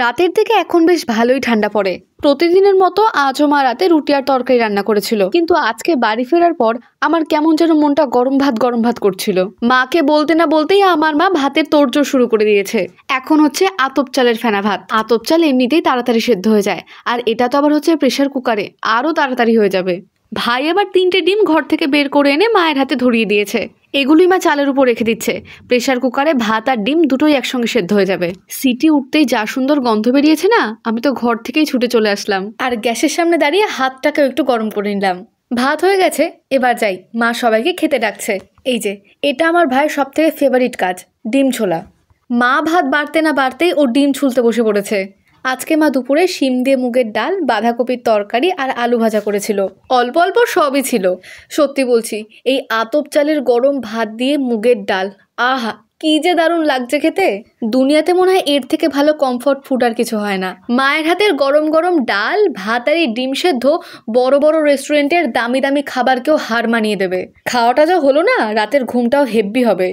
রাতের দিকে এখন বেশ ভালোই ঠান্ডা পড়ে। প্রতিদিনের মতো আজও মা রাতে রুটি আর তরকারি রান্না করেছিল, কিন্তু আজকে বাড়ি ফেরার পর আমার কেমন যেন মনটা গরম ভাত করছিল। মাকে বলতে না বলতেই আমার মা ভাতের তোড়জোড় শুরু করে দিয়েছে। এখন হচ্ছে আতপ চালের ফেনা ভাত। আতপ চাল এমনিতেই তাড়াতাড়ি সেদ্ধ হয়ে যায়, আর এটা তো আবার হচ্ছে প্রেসার কুকারে, আরও তাড়াতাড়ি হয়ে যাবে। ভাই আবার 3টে ডিম ঘর থেকে বের করে এনে মায়ের হাতে ধরিয়ে দিয়েছে। এগুলোই মা চালের উপর রেখে দিচ্ছে। প্রেসার কুকারে ভাত আর ডিম দুটোই একসঙ্গে সেদ্ধ হয়ে যাবে। সিটি উঠতেই যা সুন্দর গন্ধ বেরিয়েছে না, আমি তো ঘর থেকেই ছুটে চলে আসলাম আর গ্যাসের সামনে দাঁড়িয়ে হাতটাকেও একটু গরম করে নিলাম। ভাত হয়ে গেছে, এবার যাই, মা সবাইকে খেতে ডাকছে। এই যে, এটা আমার ভাইয়ের সব থেকে ফেভারিট কাজ, ডিম ছোলা। মা ভাত বাড়তে না বাড়তেই ও ডিম ছুলতে বসে পড়েছে। আজকে মা দুপুরে শিম দিয়ে মুগের ডাল, বাঁধাকপির তরকারি আর আলু ভাজা করেছিল। অল্প অল্প সবই ছিল। সত্যি বলছি, এই আতপ চালের গরম ভাত দিয়ে মুগের ডাল, আহা কি যে দারুণ লাগছে খেতে। দুনিয়াতে মনে হয় এর থেকে ভালো কমফর্ট ফুড আর কিছু হয় না। মায়ের হাতের গরম গরম ডাল, ভাত আর এই ডিম সেদ্ধ বড় বড় রেস্টুরেন্টের দামি দামি খাবারকেও হার মানিয়ে দেবে। খাওয়াটা যা হলো না, রাতের ঘুমটাও হেব্বি হবে।